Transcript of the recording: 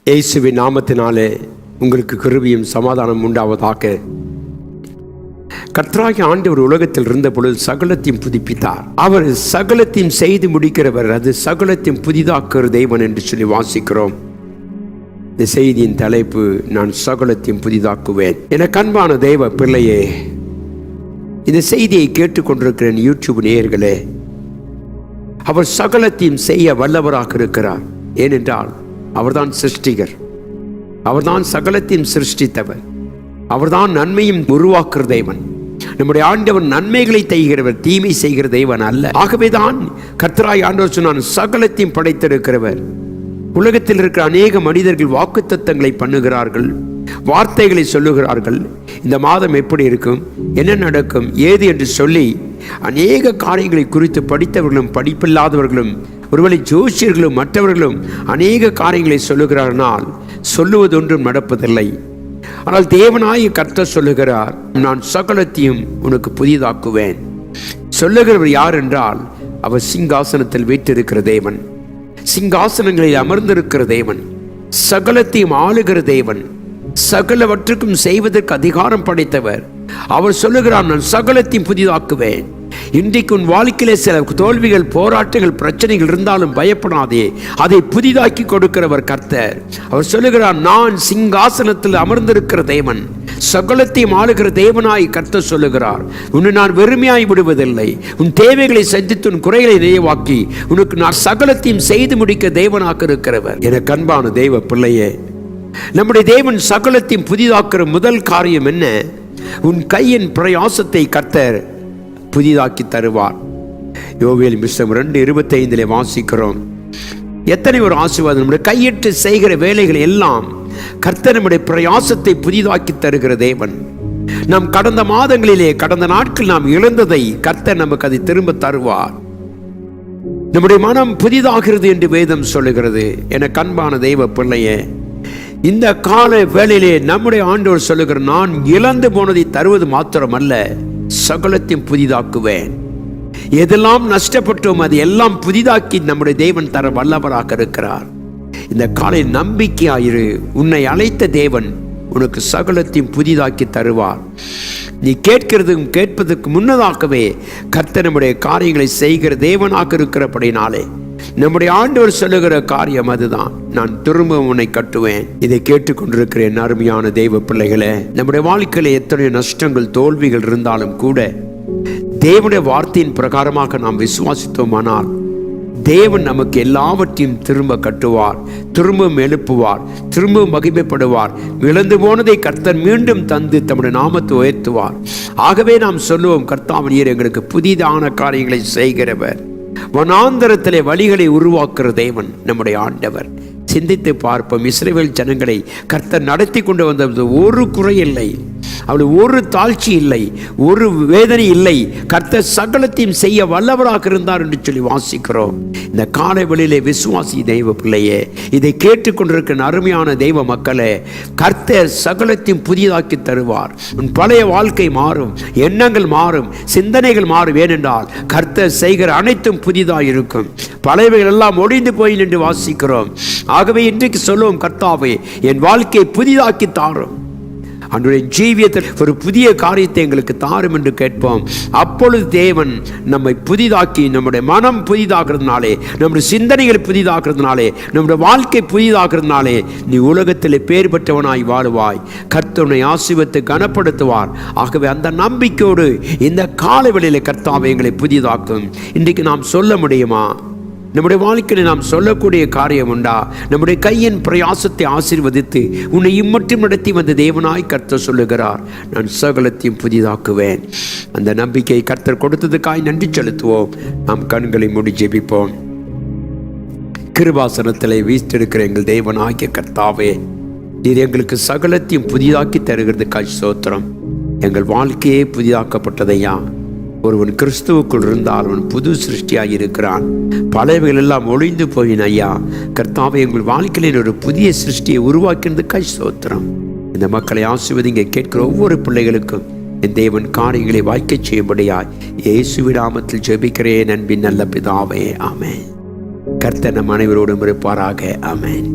இயேசுவின் நாமத்தினாலே உங்களுக்கு கிருபையும் சமாதானம் உண்டாவதாக. கர்த்தராகிய ஆண்டவர் உலகத்தில் இருந்த பொழுது சகலத்தையும் புதுப்பித்தார். அவர் சகலத்தையும் செய்து முடிக்கிறவர், அது சகலத்தையும் புதிதாக்குற தேவன் என்று சொல்லி வாசிக்கிறோம். இந்த செய்தியின் தலைப்பு, நான் சகலத்தையும் புதிதாக்குவேன். என அன்பான தேவ பிள்ளையே, இந்த செய்தியை கேட்டுக்கொண்டிருக்கிறேன் யூடியூப் நேயர்களே, அவர் சகலத்தையும் செய்ய வல்லவராக இருக்கிறார். ஏனென்றால் அவர்தான் சிருஷ்டிகர், அவர்தான் சகலத்தையும் சிருஷ்டித்தவர், அவர்தான் நன்மையும் உருவாக்குற தேவன். நம்முடைய ஆண்டவர் நன்மைகளை செய்கிறவர், தீமை செய்கிற தேவன் அல்ல. ஆகவேதான் கர்த்தராய் ஆண்டவர் சொன்னான், சகலத்தையும் படைத்திருக்கிறவர். உலகத்தில் இருக்கிற அநேக மனிதர்கள் வாக்குத்தத்தங்களை பண்ணுகிறார்கள், வார்த்தைகளை சொல்லுகிறார்கள். இந்த மாதம் எப்படி இருக்கும், என்ன நடக்கும், ஏது என்று சொல்லி அநேக காரியங்களை குறித்து படித்தவர்களும் படிப்பில்லாதவர்களும் ஒருவேளை ஜோசியர்களும் மற்றவர்களும் அநேக காரியங்களை சொல்லுகிறார்கள். சொல்லுவதொன்றும் நடப்பதில்லை. ஆனால் தேவனாய கர்த்தர் சொல்லுகிறார், நான் சகலத்தையும் உனக்கு புதிதாக்குவேன். சொல்லுகிறவர் யார் என்றால், அவர் சிங்காசனத்தில் வீற்றிருக்கிற தேவன், சிங்காசனங்களில் அமர்ந்திருக்கிற தேவன், சகலத்தையும் ஆளுகிற தேவன், சகலவற்றுக்கும் செய்வதற்கு அதிகாரம் படைத்தவர். அவர் சொல்லுகிறார், நான் சகலத்தையும் புதிதாக்குவேன். இன்றைக்கு உன் வாழ்க்கையிலே சில தோல்விகள், போராட்டங்கள், பிரச்சனைகள் இருந்தாலும் பயப்படாதே, அதை புதிதாக்கி கொடுக்கிறவர் கர்த்தர். அவர் சொல்லுகிறார், நான் சிங்காசனத்தில் அமர்ந்திருக்கிற தேவன், சகலத்தையும் ஆளுகிற தேவனாய் கர்த்தர் சொல்லுகிறார். உன்னை நான் வெறுமையாய் விடுவதில்லை. உன் தேவைகளை சந்தித்து உன் குறைகளை நிறைவாக்கி உனக்கு நான் சகலத்தையும் செய்து முடிக்க தேவனாக இருக்கிறவர். என அன்பான தேவ பிள்ளையே, நம்முடைய தேவன் சகலத்தையும் புதிதாக்குற முதல் காரியம் என்ன? உன் கையின் பிரயாசத்தை கர்த்தர் புதிதாக்கி தருவார். யோவேல் புத்தகம் 2:25 வாசிக்கிறோம். எத்தனை ஒரு ஆசீர்வாதம்! நம்முடைய கையிட்டு செய்கிற வேலைகள் எல்லாம் கர்த்தர் நம்முடைய பிரயாசத்தை புதிதாக்கி தருகிற தேவன். நாம் கடந்த மாதங்களிலே, கடந்த நாட்கள் நாம் இழந்ததை கர்த்தர் நமக்கு அதை திரும்ப தருவார். நம்முடைய மனம் புதிதாகிறது என்று வேதம் சொல்லுகிறது. என அன்பான தெய்வ பிள்ளையே, இந்த கால வேளையிலே நம்முடைய ஆண்டவர் சொல்லுகிற, நான் இழந்து போனதை தருவது மாத்திரமல்ல, சகலத்தையும் புதிதாக்குவேன். எதெல்லாம் நஷ்டப்பட்டோம் அது எல்லாம் புதிதாக்கி நம்முடைய தேவன் தர வல்லவராக இருக்கிறார். இந்த காலை நம்பிக்கையாயிரு. உன்னை அழைத்த தேவன் உனக்கு சகலத்தையும் புதிதாக்கி தருவார். நீ கேட்கிறதுக்கும் கேட்பதற்கு முன்னதாகவே கர்த்தர் நம்முடைய காரியங்களை செய்கிற தேவனாக இருக்கிறபடினாலே நம்முடைய ஆண்டவர் சொல்லுகிற காரியம் அதுதான், நான் திரும்ப உன்னை கட்டுவேன். இதை கேட்டுக்கொண்டிருக்கிறேன் அருமையான தெய்வ பிள்ளைகளே, நம்முடைய வாழ்க்கையில எத்தனை நஷ்டங்கள், தோல்விகள் இருந்தாலும் கூட தேவனுடைய வார்த்தையின் பிரகாரமாக நாம் விசுவாசித்தோமானால் தேவன் நமக்கு எல்லாவற்றையும் திரும்ப கட்டுவார், திரும்பவும் எழுப்புவார், திரும்பவும் மகிமைப்படுவார். இழந்து போனதை கர்த்தர் மீண்டும் தந்து தம்முடைய நாமத்தை உயர்த்துவார். ஆகவே நாம் சொல்லுவோம், கர்த்தாவே நீர் எங்களுக்கு புதிதான காரியங்களை செய்கிறவர். வனாந்தரத்திலே வழிகளை உருவாக்குற தேவன் நம்முடைய ஆண்டவர். சிந்தித்து பார்ப்போம், இஸ்ரவேல் ஜனங்களை கர்த்தர் நடத்தி கொண்டு வந்த ஒரு குறை இல்லை, அவளுக்கு ஒரு தாழ்ச்சி இல்லை, ஒரு வேதனை இல்லை. கர்த்தர் சகலத்தையும் செய்ய வல்லவராக இருந்தார் என்று சொல்லி வாசிக்கிறோம். இந்த காலை வெளியிலே விசுவாசி தெய்வ பிள்ளையே, இதை கேட்டுக்கொண்டிருக்கிற அருமையான தெய்வ மக்களே, கர்த்தர் சகலத்தையும் புதிதாக்கி தருவார். உன் பழைய வாழ்க்கை மாறும், எண்ணங்கள் மாறும், சிந்தனைகள் மாறும். ஏனென்றால் கர்த்தர் செய்கிற அனைத்தும் புதிதாக இருக்கும். பழையவைகள் எல்லாம் ஒழிந்து போய் என்று வாசிக்கிறோம். ஆகவே இன்றைக்கு சொல்லுவோம், கர்த்தாவே என் வாழ்க்கையை புதிதாக்கி தாரும், அன்றைய ஜீவியத்தில் ஒரு புதிய காரியத்தை எங்களுக்கு தாரும் என்று கேட்போம். அப்பொழுது தேவன் நம்மை புதிதாக்கி, நம்முடைய மனம் புதிதாகிறதுனாலே, நம்முடைய சிந்தனைகள் புதிதாகிறதுனாலே, நம்முடைய வாழ்க்கை புதிதாகிறதுனாலே நீ உலகத்தில் பேர் பெற்றவனாய் வாழுவாய். கர்த்தனை ஆசீர்வதித்து கனப்படுத்துவார். ஆகவே அந்த நம்பிக்கையோடு இந்த காலை வேளையிலே கர்த்தாவே எங்களை புதிதாக்கும். இன்றைக்கு நாம் சொல்ல முடியுமா? நம்முடைய வாழ்க்கையில் நாம் சொல்லக்கூடிய காரியம் உண்டா? நம்முடைய கையின் பிரயாசத்தை ஆசீர்வதித்து உன்னை இம்மட்டும் நடத்தி வந்த தேவனாய் கர்த்தர் சொல்லுகிறார், நான் சகலத்தையும் புதிதாக்குவேன். அந்த நம்பிக்கையை கர்த்தர் கொடுத்ததுக்காய் நன்றி செலுத்துவோம். நாம் கண்களை மூடி ஜெபிப்போம். கிருபாசனத்திலே வீற்றிருக்கிற எங்கள் தேவனாகிய கர்த்தாவே, நீர் எங்களுக்கு சகலத்தையும் புதிதாக்கி தருகிறதுக்காய் ஸ்தோத்திரம். எங்கள் வாழ்க்கையே புதிதாக்கப்பட்டதையா. ஒருவன் கிறிஸ்துவுக்குள் இருந்தால் அவன் புது சிருஷ்டியாக இருக்கிறான். பழையவைகள் எல்லாம் ஒழிந்து போயின ஐயா. கர்த்தாவே, எங்கள் வாழ்க்கையில் ஒரு புதிய சிருஷ்டியை உருவாக்கினதுக்காய் ஸ்தோத்திரம். இந்த மக்களை ஆசீர்வதிங்க. கேட்கிற ஒவ்வொரு பிள்ளைகளுக்கும் என் தேவன் காரியங்களை வாய்க்க செய்யும்படியாய் இயேசுவின் நாமத்தில் ஜெபிக்கிறேன் அன்பின் நல்ல பிதாவே, ஆமென். கர்த்தர் நம் அனைவரோடும் இருப்பாராக, ஆமென்.